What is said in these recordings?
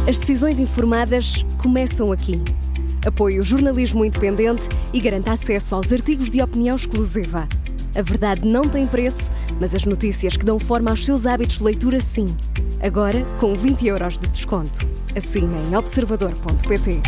As decisões informadas começam aqui. Apoie o jornalismo independente e garanta acesso aos artigos de opinião exclusiva. A verdade não tem preço, mas as notícias que dão forma aos seus hábitos de leitura, sim. Agora, com 20 € de desconto. Assine em observador.pt.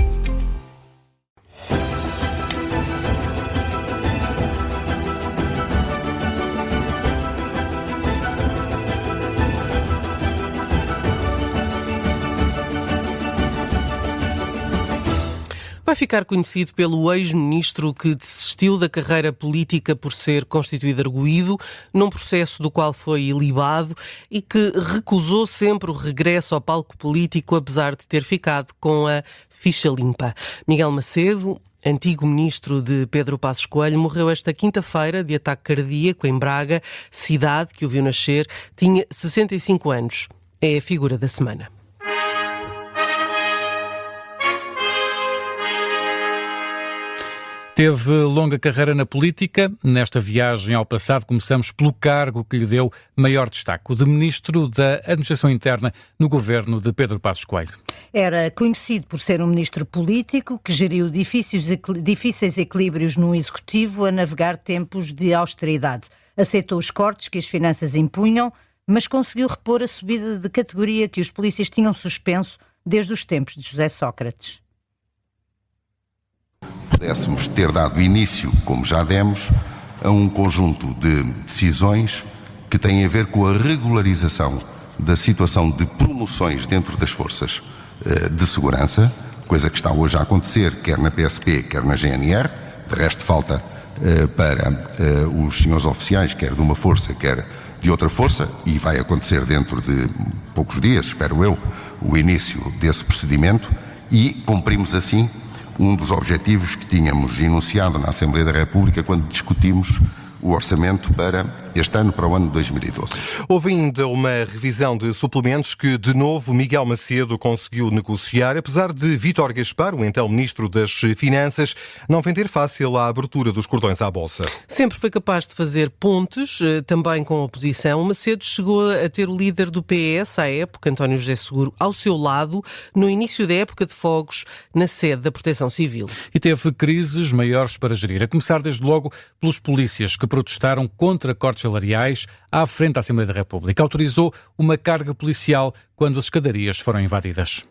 Vai ficar conhecido pelo ex-ministro que desistiu da carreira política por ser constituído arguido, num processo do qual foi ilibado e que recusou sempre o regresso ao palco político, apesar de ter ficado com a ficha limpa. Miguel Macedo, antigo ministro de Pedro Passos Coelho, morreu esta quinta-feira de ataque cardíaco em Braga, cidade que o viu nascer. Tinha 65 anos. É a figura da semana. Teve longa carreira na política. Nesta viagem ao passado começamos pelo cargo que lhe deu maior destaque, o de Ministro da Administração Interna no governo de Pedro Passos Coelho. Era conhecido por ser um ministro político que geriu difíceis equilíbrios no executivo a navegar tempos de austeridade. Aceitou os cortes que as finanças impunham, mas conseguiu repor a subida de categoria que os polícias tinham suspenso desde os tempos de José Sócrates. Pudéssemos ter dado início, como já demos, a um conjunto de decisões que têm a ver com a regularização da situação de promoções dentro das forças de segurança, coisa que está hoje a acontecer, quer na PSP, quer na GNR. De resto, falta para os senhores oficiais, quer de uma força, quer de outra força, e vai acontecer dentro de poucos dias, espero eu, o início desse procedimento, e cumprimos assim um dos objetivos que tínhamos enunciado na Assembleia da República quando discutimos o orçamento para este ano, para o ano de 2012. Houve ainda uma revisão de suplementos que, de novo, Miguel Macedo conseguiu negociar, apesar de Vítor Gaspar, o então Ministro das Finanças, não vender fácil a abertura dos cordões à Bolsa. Sempre foi capaz de fazer pontes, também com a oposição. Macedo chegou a ter o líder do PS, à época, António José Seguro, ao seu lado, no início da época de fogos, na sede da Proteção Civil. E teve crises maiores para gerir, a começar desde logo pelos polícias que protestaram contra cortes salariais à frente da Assembleia da República. Autorizou uma carga policial quando as escadarias foram invadidas.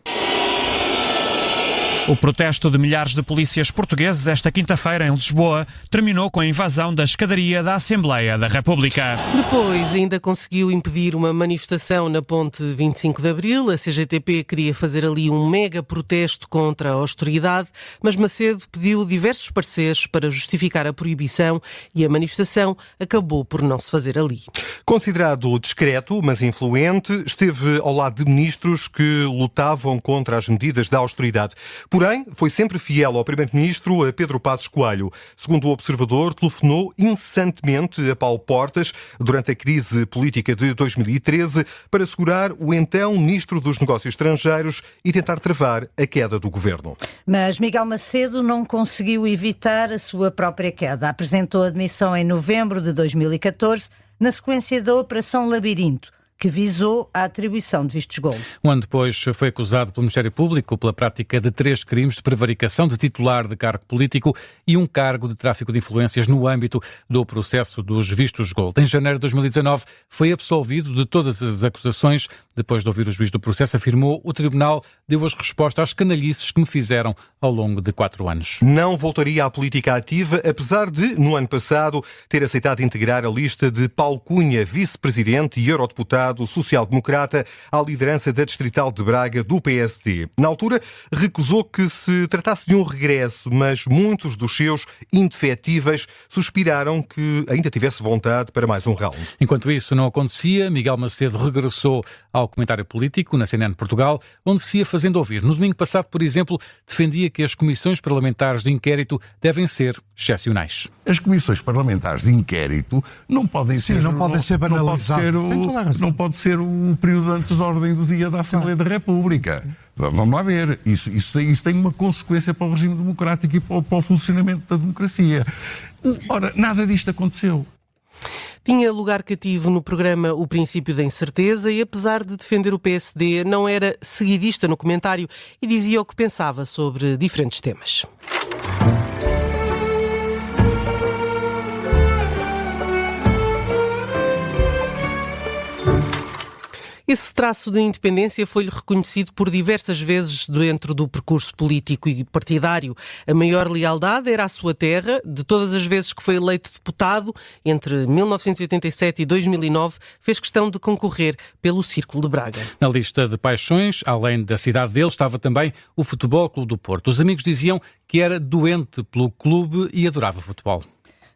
O protesto de milhares de polícias portugueses esta quinta-feira em Lisboa terminou com a invasão da escadaria da Assembleia da República. Depois ainda conseguiu impedir uma manifestação na ponte 25 de Abril. A CGTP queria fazer ali um mega protesto contra a austeridade, mas Macedo pediu diversos pareceres para justificar a proibição e a manifestação acabou por não se fazer ali. Considerado discreto, mas influente, esteve ao lado de ministros que lutavam contra as medidas da austeridade. Porém, foi sempre fiel ao primeiro-ministro Pedro Passos Coelho. Segundo o Observador, telefonou incessantemente a Paulo Portas durante a crise política de 2013 para segurar o então Ministro dos Negócios Estrangeiros e tentar travar a queda do governo. Mas Miguel Macedo não conseguiu evitar a sua própria queda. Apresentou a demissão em novembro de 2014, na sequência da Operação Labirinto, que visou a atribuição de vistos gold. Um ano depois foi acusado pelo Ministério Público pela prática de 3 crimes de prevaricação de titular de cargo político e um cargo de tráfico de influências no âmbito do processo dos vistos gold. Em janeiro de 2019 foi absolvido de todas as acusações. Depois de ouvir o juiz do processo, afirmou: o Tribunal deu as respostas às canalhices que me fizeram ao longo de 4 anos. Não voltaria à política ativa, apesar de, no ano passado, ter aceitado integrar a lista de Paulo Cunha, vice-presidente e eurodeputado social-democrata, à liderança da Distrital de Braga do PSD. Na altura, recusou que se tratasse de um regresso, mas muitos dos seus indefetíveis suspiraram que ainda tivesse vontade para mais um round. Enquanto isso não acontecia, Miguel Macedo regressou ao comentário político na CNN Portugal, onde se ia fazendo ouvir. No domingo passado, por exemplo, defendia que as comissões parlamentares de inquérito devem ser excepcionais. As comissões parlamentares de inquérito não podem ser... não podem ser banalizadas. Não pode ser o período antes da ordem do dia da Assembleia da República. Vamos lá ver. Isso tem uma consequência para o regime democrático e para o funcionamento da democracia. Ora, nada disto aconteceu. Tinha lugar cativo no programa O Princípio da Incerteza e, apesar de defender o PSD, não era seguidista no comentário e dizia o que pensava sobre diferentes temas. Esse traço de independência foi-lhe reconhecido por diversas vezes dentro do percurso político e partidário. A maior lealdade era à sua terra. De todas as vezes que foi eleito deputado, entre 1987 e 2009, fez questão de concorrer pelo Círculo de Braga. Na lista de paixões, além da cidade dele, estava também o Futebol Clube do Porto. Os amigos diziam que era doente pelo clube e adorava futebol.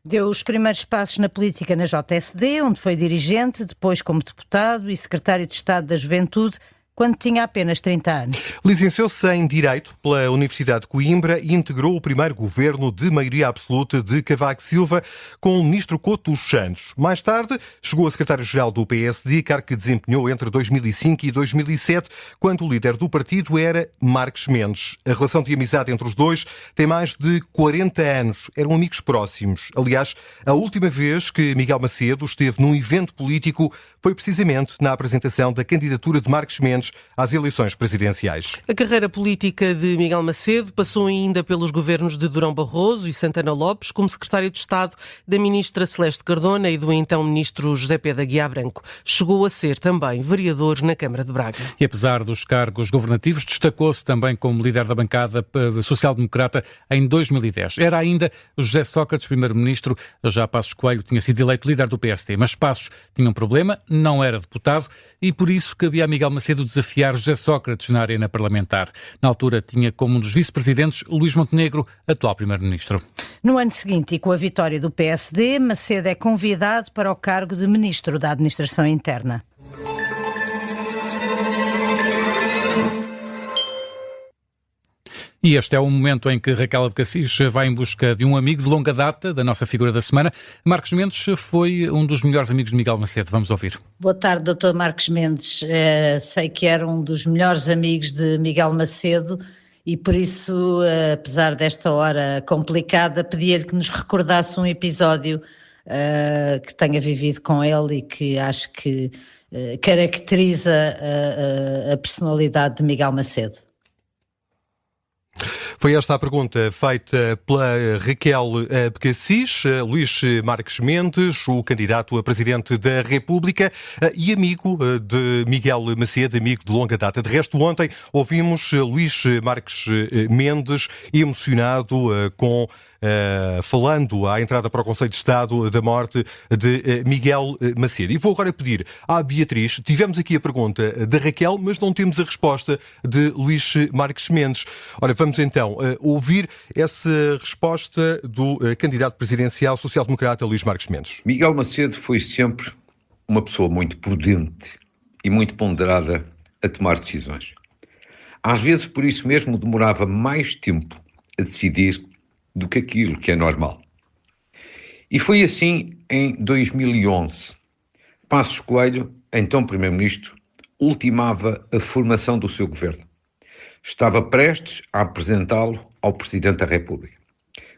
Deu os primeiros passos na política na JSD, onde foi dirigente, depois como deputado e secretário de Estado da Juventude, quando tinha apenas 30 anos. Licenciou-se em Direito pela Universidade de Coimbra e integrou o primeiro governo de maioria absoluta de Cavaco Silva com o ministro Couto dos Santos. Mais tarde, chegou a secretário-geral do PSD, cargo que desempenhou entre 2005 e 2007, quando o líder do partido era Marques Mendes. A relação de amizade entre os dois tem mais de 40 anos. Eram amigos próximos. Aliás, a última vez que Miguel Macedo esteve num evento político foi precisamente na apresentação da candidatura de Marques Mendes às eleições presidenciais. A carreira política de Miguel Macedo passou ainda pelos governos de Durão Barroso e Santana Lopes, como secretário de Estado da ministra Celeste Cardona e do então ministro José Pedro Aguiar Branco. Chegou a ser também vereador na Câmara de Braga. E apesar dos cargos governativos, destacou-se também como líder da bancada social-democrata em 2010. Era ainda José Sócrates, primeiro-ministro. Já Passos Coelho tinha sido eleito líder do PSD, mas Passos tinha um problema, não era deputado e por isso cabia a Miguel Macedo desafiar José Sócrates na arena parlamentar. Na altura tinha como um dos vice-presidentes Luís Montenegro, atual primeiro-ministro. No ano seguinte e com a vitória do PSD, Macedo é convidado para o cargo de ministro da Administração Interna. E este é o momento em que Raquel Abcacis vai em busca de um amigo de longa data, da nossa figura da semana. Marcos Mendes foi um dos melhores amigos de Miguel Macedo. Vamos ouvir. Boa tarde, Dr. Marcos Mendes. Sei que era um dos melhores amigos de Miguel Macedo e por isso, apesar desta hora complicada, pedia-lhe que nos recordasse um episódio que tenha vivido com ele e que acho que caracteriza a personalidade de Miguel Macedo. Foi esta a pergunta feita pela Raquel Abcacis, Luís Marques Mendes, o candidato a presidente da República e amigo de Miguel Macedo, amigo de longa data. De resto, ontem ouvimos Luís Marques Mendes emocionado falando à entrada para o Conselho de Estado da morte de Miguel Macedo. E vou agora pedir à Beatriz, tivemos aqui a pergunta da Raquel, mas não temos a resposta de Luís Marques Mendes. Ora, vamos então ouvir essa resposta do candidato presidencial social-democrata Luís Marques Mendes. Miguel Macedo foi sempre uma pessoa muito prudente e muito ponderada a tomar decisões. Às vezes, por isso mesmo, demorava mais tempo a decidir do que aquilo que é normal. E foi assim em 2011. Passos Coelho, então Primeiro-Ministro, ultimava a formação do seu governo. Estava prestes a apresentá-lo ao Presidente da República.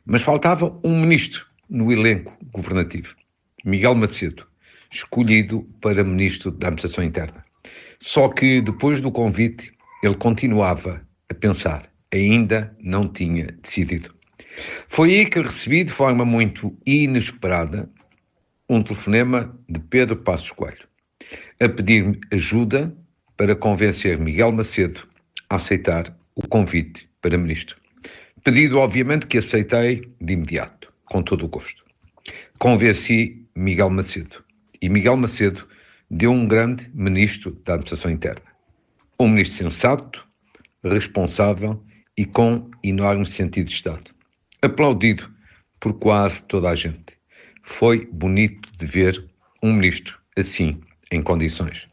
Mas faltava um ministro no elenco governativo, Miguel Macedo, escolhido para Ministro da Administração Interna. Só que depois do convite, ele continuava a pensar, ainda não tinha decidido. Foi aí que recebi de forma muito inesperada um telefonema de Pedro Passos Coelho, a pedir-me ajuda para convencer Miguel Macedo a aceitar o convite para ministro. Pedido, obviamente, que aceitei de imediato, com todo o gosto. Convenci Miguel Macedo e Miguel Macedo deu um grande ministro da Administração Interna. Um ministro sensato, responsável e com enorme sentido de Estado. Aplaudido por quase toda a gente. Foi bonito de ver um ministro assim, em condições.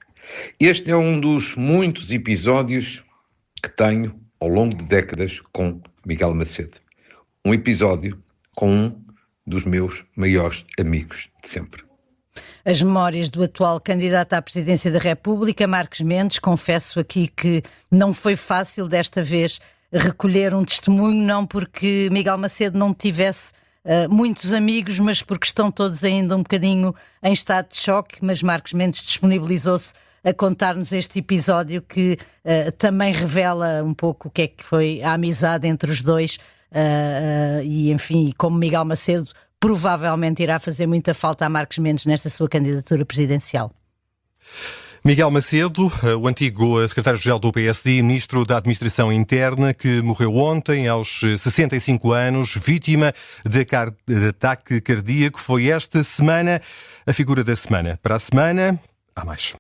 Este é um dos muitos episódios que tenho ao longo de décadas com Miguel Macedo. Um episódio com um dos meus maiores amigos de sempre. As memórias do atual candidato à presidência da República, Marques Mendes, confesso aqui que não foi fácil desta vez recolher um testemunho, não porque Miguel Macedo não tivesse muitos amigos, mas porque estão todos ainda um bocadinho em estado de choque, mas Marcos Mendes disponibilizou-se a contar-nos este episódio que também revela um pouco o que é que foi a amizade entre os dois e, enfim, como Miguel Macedo provavelmente irá fazer muita falta a Marcos Mendes nesta sua candidatura presidencial. Miguel Macedo, o antigo secretário-geral do PSD e ministro da Administração Interna, que morreu ontem aos 65 anos, vítima de ataque cardíaco. Foi esta semana a figura da semana. Para a semana, há mais.